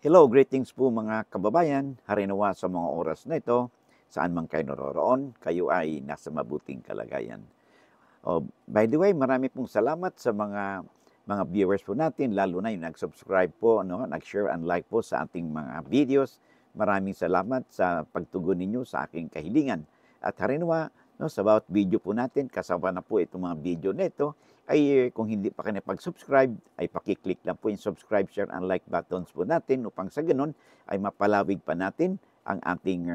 Hello, greetings po mga kababayan. Harinawa sa mga oras na ito, saan man kayo naroroon, kayo ay nasa mabuting kalagayan. By the way, marami pong salamat sa mga viewers po natin, lalo na yung nag-subscribe po, no? Nag-share and like po sa ating mga videos. Maraming salamat sa pagtugon ninyo sa aking kahilingan. At harinawa, no, sa bawat video po natin, kasama na po itong mga video nito, ay kung hindi pa kayo pag-subscribe, ay pakiclick lang po yung subscribe, share, and like buttons po natin upang sa ganun ay mapalawig pa natin ang ating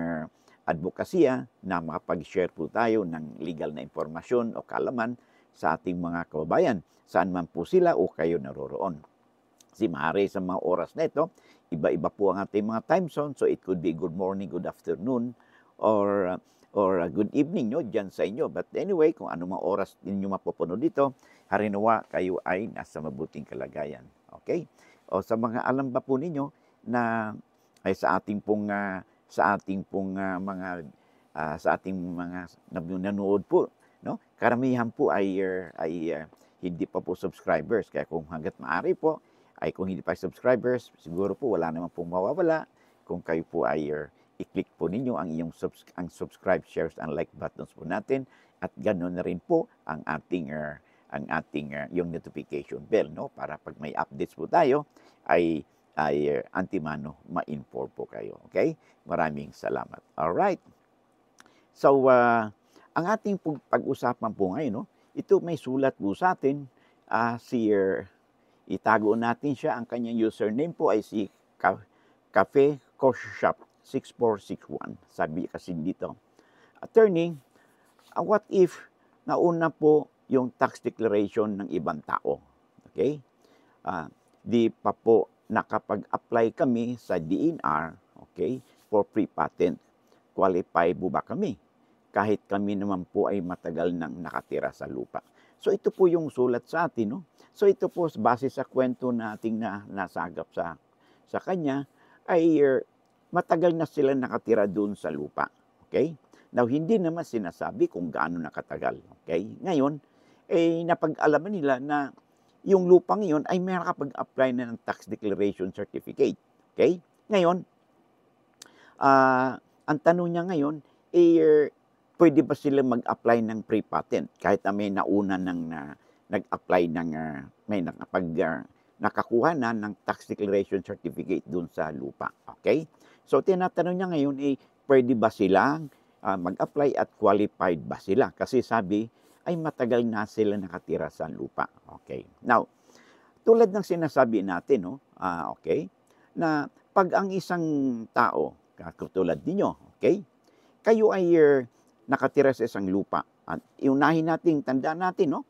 advokasya na makapag-share po tayo ng legal na impormasyon o kaalaman sa ating mga kababayan, saan man po sila o kayo naroroon. Kasi maaari sa mga oras na ito, iba-iba po ang ating mga time zone, so it could be good morning, good afternoon, or good evening, no, dyan sa inyo. But anyway, kung ano mga oras ninyo mapupunod dito, harinawa kayo ay nasa mabuting kalagayan. Okay? O sa mga alam ba po ninyo na ay sa ating mga nanonood po, no? Karamihan po ay hindi pa po subscribers. Kaya kung hangga't maaari po, ay kung hindi pa subscribers, siguro po wala naman pong mawawala kung kayo po ay i-click po ninyo ang subscribe, shares, and like buttons po natin, at ganoon na rin po ang ating yung notification bell, no, para pag may updates po tayo ay antimano ma-inform po kayo. Okay? Maraming salamat. All right. So ang ating pag-usapan po ngayon, no, ito may sulat po sa atin, itago natin siya, ang kanyang username po ay si Cafe Coffee Shop 6461. Sabi kasi dito, Attorney, what if nauna po yung tax declaration ng ibang tao? Okay? Di pa po nakapag-apply kami sa DNR, okay, for pre-patent. Qualify po ba kami? Kahit kami naman po ay matagal nang nakatira sa lupa. So ito po yung sulat sa atin, no? So ito po base sa kwento nating nasagap sa kanya ay matagal na sila nakatira doon sa lupa. Okay? Now, hindi naman sinasabi kung gaano nakatagal. Okay? Ngayon, napag-alaman nila na yung lupang yun ay may nakapag-apply na ng tax declaration certificate. Okay? Ngayon, ang tanong niya ngayon, pwede ba sila mag-apply ng pre-patent kahit na may nauna nag-apply nakakuha na ng tax declaration certificate dun sa lupa. Okay? So, tinatanong niya ngayon, pwede ba silang mag-apply at qualified ba sila? Kasi sabi, ay matagal na sila nakatira sa lupa. Okay. Now, tulad ng sinasabi natin, no, okay, na pag ang isang tao, katulad ninyo, okay, kayo ay nakatira sa isang lupa. At iunahin natin, tandaan natin, no,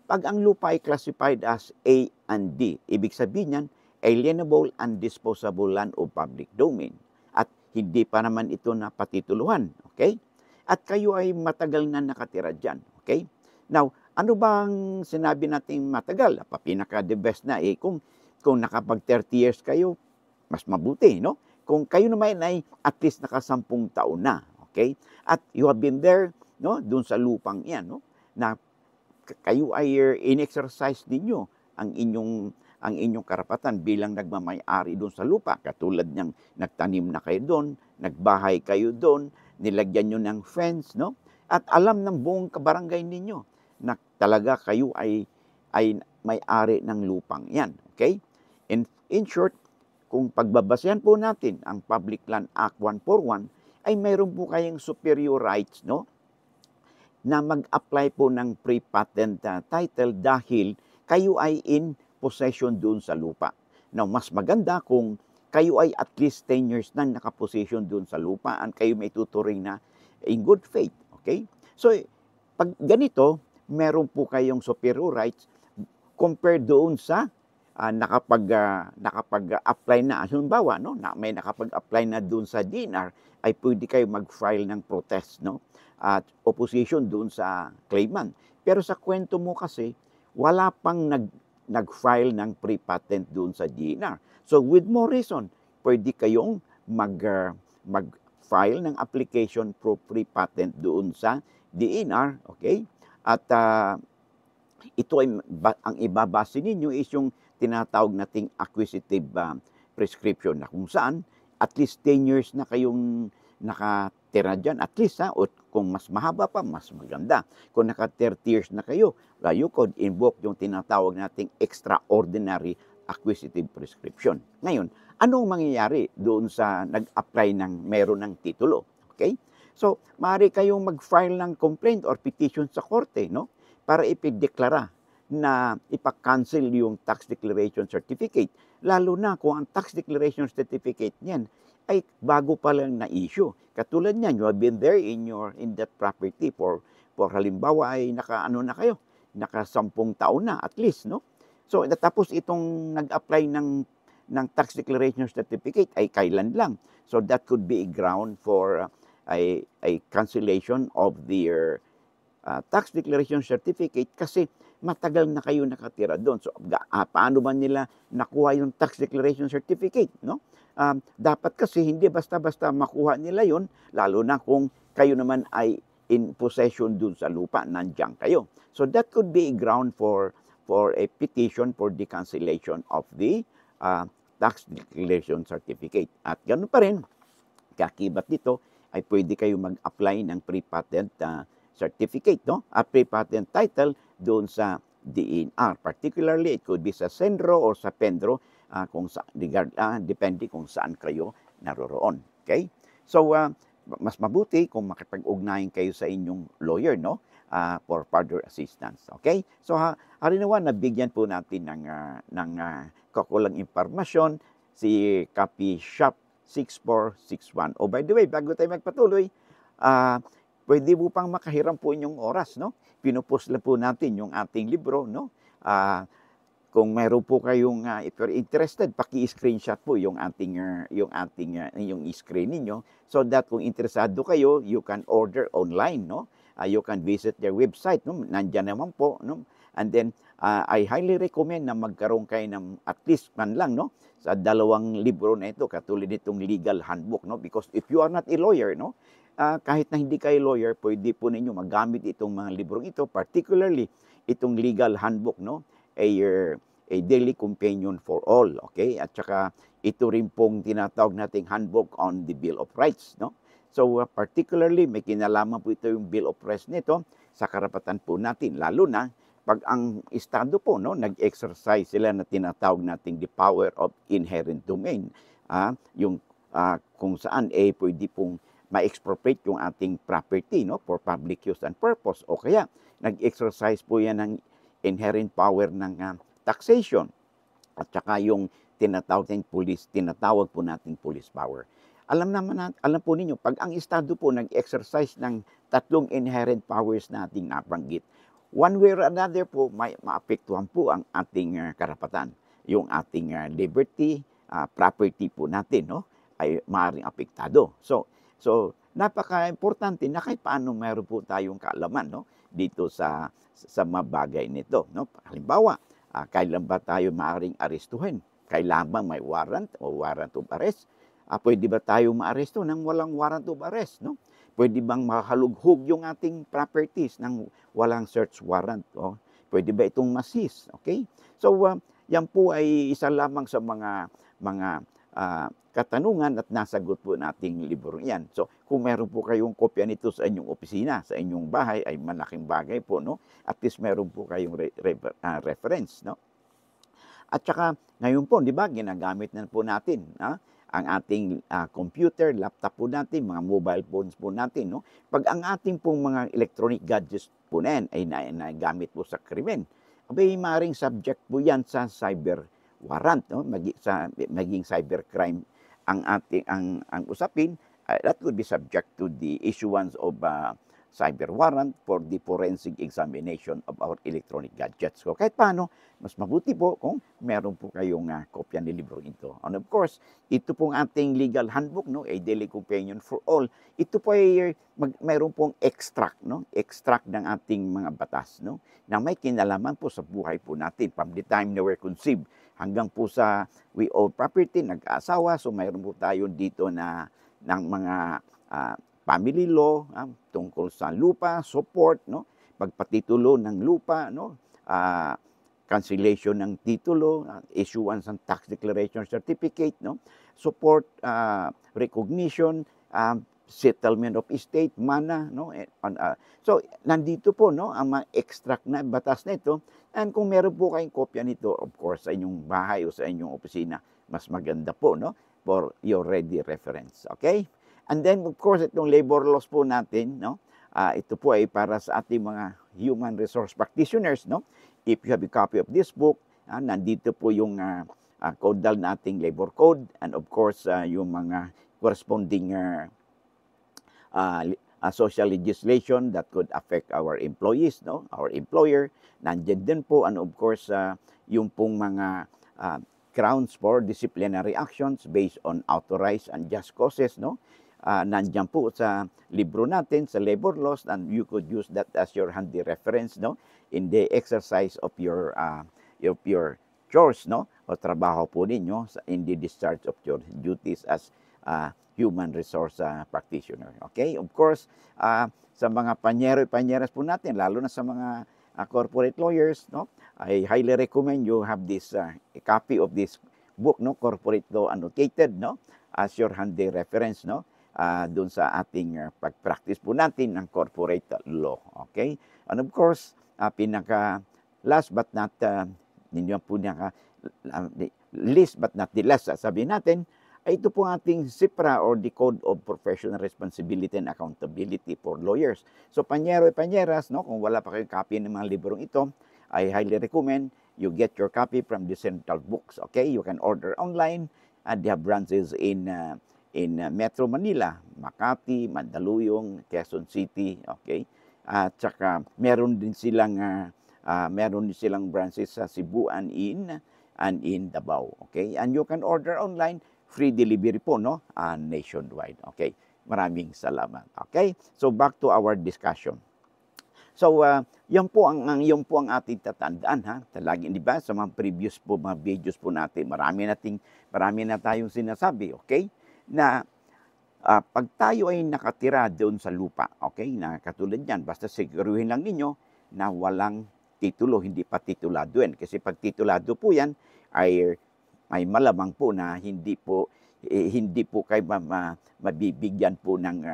pag ang lupa ay classified as A and D, ibig sabihin yan, alienable and disposable land of public domain. At hindi pa naman ito napatituluhan, okay? At kayo ay matagal na nakatira dyan, okay? Now, ano bang sinabi natin matagal? Pinaka-the best na, kung nakapag 30 years kayo, mas mabuti, no? Kung kayo naman ay at least naka-10 taon na, okay? At you have been there, no, dun sa lupang yan, no, na kayo ay in-exercise ninyo ang inyong karapatan bilang nagmamay-ari doon sa lupa. Katulad niyang nagtanim na kayo doon, nagbahay kayo doon, nilagyan nyo ng fence, no? At alam ng buong kabarangay ninyo na talaga kayo ay may-ari ng lupang yan. Okay? In short, kung pagbabasehan po natin ang Public Land Act 141, ay mayroon po kayong superior rights, no, na mag-apply po ng pre-patent title dahil kayo ay in possession doon sa lupa. Now, mas maganda kung kayo ay at least 10 years na nakaposition doon sa lupa at kayo may tuturing na in good faith. Okay? So, pag ganito, meron po kayong superior rights compared doon sa nakapag-apply na. Halimbawa, no, may nakapag-apply na doon sa DNR, ay pwede kayo mag-file ng protest, no, at opposition doon sa claimant. Pero sa kwento mo kasi, wala pang nag-file ng pre-patent doon sa DNR. So with more reason, pwede kayong mag-file ng application for pre-patent doon sa DNR, okay? At ito ay ang ibabase ninyo is yung tinatawag nating acquisitive prescription na kung saan at least 10 years na kayong nakatira dyan, at least o kung mas mahaba pa, mas maganda. Kung naka 30 years na kayo, you could invoke yung tinatawag nating extraordinary acquisitive prescription. Ngayon, anong mangyayari doon sa nag-apply ng meron ng titulo? Okay? So, maaari kayong mag-file ng complaint or petition sa korte, no? Para ipideklara na ipa-cancel yung tax declaration certificate. Lalo na kung ang tax declaration certificate niyan ay bago pa lang na-issue. Katulad niyan, you have been there in that property for halimbawa ay naka-10 taon na at least, no? So, tapos itong nag-apply ng tax declaration certificate ay kailan lang. So, that could be a ground for a cancellation of their tax declaration certificate kasi matagal na kayo nakatira doon. So, paano ba nila nakuha yung tax declaration certificate, no? Dapat kasi hindi basta-basta makuha nila yon, lalo na kung kayo naman ay in possession dun sa lupa, nandiyan kayo. So that could be a ground for a petition for the cancellation of the tax declaration certificate. At ganoon pa rin, kakibat dito ay pwede kayo mag-apply ng pre-patent certificate, no? Pre-patent title doon sa DENR. Particularly, it could be sa Senro or sa Pendro, kung depende kung saan kayo naroroon. Okay? So, mas mabuti kung makipag-ugnayan kayo sa inyong lawyer, no? For further assistance. Okay? So, harinawa, nabigyan po natin ng kakulang impormasyon si Copy Shop 6461. Oh, by the way, bago tayo magpatuloy, pwede po pang makahiram po inyong oras, no? Pinupost lang po natin yung ating libro, no? Kung meron po kayong if you're interested, paki-screenshot po yung screen ninyo so that kung interesado kayo, you can order online, no? You can visit their website, no? Nandiyan naman po, no? And then I highly recommend na magkaroon kayo ng at least man lang, no? Sa 2 libro na ito, katulad nitong legal handbook, no? Because if you are not a lawyer, no? Kahit na hindi kayo lawyer, pwede po ninyo magamit itong mga librong ito, particularly itong legal handbook, no? A daily companion for all, okay? At saka ito rin pong tinatawag nating handbook on the Bill of Rights, no? So particularly may kinalaman po ito yung Bill of Rights nito sa karapatan po natin, lalo na pag ang estado po, no, nag-exercise sila na tinatawag nating the power of inherent domain, yung kung saan pwede pong ma-expropriate yung ating property, no, for public use and purpose, o kaya nag-exercise po yan ng inherent power ng taxation at saka yung tinatawag po nating police power. Alam po ninyo, pag ang estado po nag-exercise ng 3 inherent powers nating nabanggit, one way or another po, may maapektuhan po ang ating karapatan. Yung ating liberty, property po natin, no, ay maaaring apektado. So napaka-importante na kahit paano meron po tayong kaalaman, no, dito sa mga bagay nito, no. Halimbawa, kailan ba tayo maaaring arestuhin? Kailan ba may warrant o warrant of arrest? Pwede ba tayo maaresto nang walang warrant of arrest, no? Pwede bang makalughog yung ating properties nang walang search warrant? O pwede ba itong ma-seize? Okay? So, yan po ay isa lamang sa mga katanungan at nasagot po nating libro yan. So, kung meron po kayong kopya nito sa inyong opisina, sa inyong bahay, ay malaking bagay po, no? At least meron po kayong reference, no? At saka, ngayon po, di ba, ginagamit na po natin, ang ating computer, laptop po natin, mga mobile phones po natin, no? Pag ang ating pong mga electronic gadgets po na yan ay nagamit po sa krimen, abay, maaaring subject po yan sa cyber warrant, no? Maging cybercrime ang usapin, that would be subject to the issuance of cyber warrant for the forensic examination of our electronic gadgets. So kahit paano, mas mabuti po kung meron po kayong kopya ng libro ito. And of course, ito pong ating legal handbook, no, a daily companion for all. Ito po ay meron pong extract, no, extract ng ating mga batas, no, na may kinalaman po sa buhay po natin from the time na we're conceived hanggang po sa we own property, nag-aasawa. So mayroon po tayo dito na ng mga family law, tungkol sa lupa, support, no, pagpatitulo ng lupa, no, cancellation ng titulo, issuance ng tax declaration certificate, no? Support, recognition, settlement of estate, mana, no? So, nandito po, no, ang mga extract na batas na ito. And kung meron po kayong kopya nito, of course, sa inyong bahay o sa inyong opisina, mas maganda po, no, for your ready reference. Okay? And then, of course, itong labor laws po natin, no, ito po ay para sa ating mga human resource practitioners, no? If you have a copy of this book, nandito po yung caudal nating labor code, and of course, yung mga corresponding social legislation that could affect our employees, no, our employer. Nandiyan din po, and of course, yung pong mga grounds for disciplinary actions based on authorized and just causes, no. Nandiyan po sa libro natin, sa labor laws, and you could use that as your handy reference, no, in the exercise of your chores, no, o trabaho po ninyo in the discharge of your duties as human resource practitioner. Okay? Of course, sa mga panyero-panyeras po natin, lalo na sa mga corporate lawyers, no, I highly recommend you have this a copy of this book, no, Corporate Law Annotated, no, as your handy reference, no, doon sa ating pag-practice po natin ng corporate law. Okay? And of course, last but not least but not the last, sabihin natin, ay ito po ating CIPRA or the Code of Professional Responsibility and Accountability for Lawyers. So, panyero-panyeras, no, kung wala pa kayong copy ng mga librong ito, I highly recommend you get your copy from the Central Books. Okay? You can order online, and they have branches in Metro Manila, Makati, Mandaluyong, Quezon City. Okay? At saka meron din silang branches sa Cebu and in Davao. Okay? And you can order online, free delivery po, no, nationwide. Okay? Maraming salamat. Okay? So back to our discussion. So yan po ang ating tatandaan, ha. Lagi, di ba, sa mga previous po mga videos po natin, marami na tayong sinasabi, okay? Na pag tayo ay nakatira doon sa lupa, okay? Na katulad niyan, basta siguruhin lang ninyo na walang titulo, hindi pa titulado yan. Kasi pag titulado po yan, ay malamang po na hindi po kayo mabibigyan po ng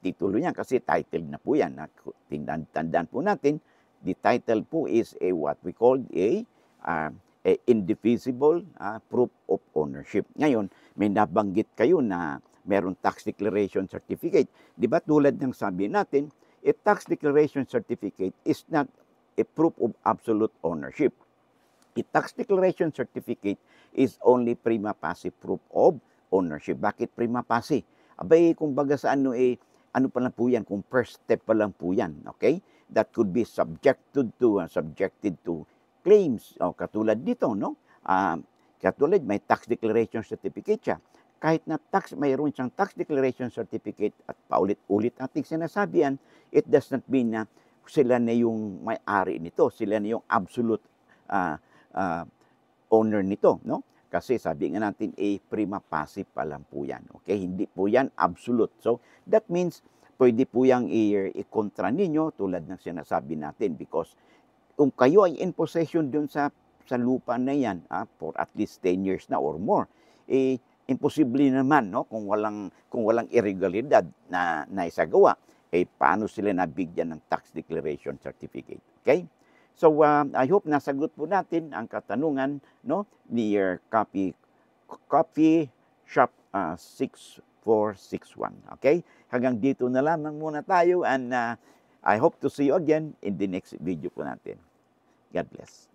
titulo niyan kasi title na po yan. Tandaan po natin, the title po is what we call a indivisible proof of ownership. Ngayon, may nabanggit kayo na meron tax declaration certificate. Di ba tulad ng sabi natin, a tax declaration certificate is not a proof of absolute ownership. A tax declaration certificate is only prima facie proof of ownership. Bakit prima facie? Abay, kumbaga sa ano pa lang po yan, kung first step pa lang po yan, okay? That could be subjected to claims. O, katulad dito, no? Katulad, may tax declaration certificate siya. Kahit na mayroon siyang tax declaration certificate at paulit-ulit nating sinasabihan, it does not mean na sila na yung may-ari nito, sila na yung absolute owner nito, no? Kasi sabi nga natin, prima facie pa lang po yan. Okay? Hindi po yan absolute. So, that means, pwede po yung i-kontra ninyo tulad ng sinasabi natin because kung kayo ay in possession dun sa lupa na yan for at least 10 years na or more, imposible naman, no? Kung walang irregularidad na isagawa, paano sila nabigyan ng tax declaration certificate? Okay? So, I hope nasagot po natin ang katanungan, no, ni Copy Shop 6461. Okay? Hanggang dito na lamang muna tayo and I hope to see you again in the next video po natin. God bless.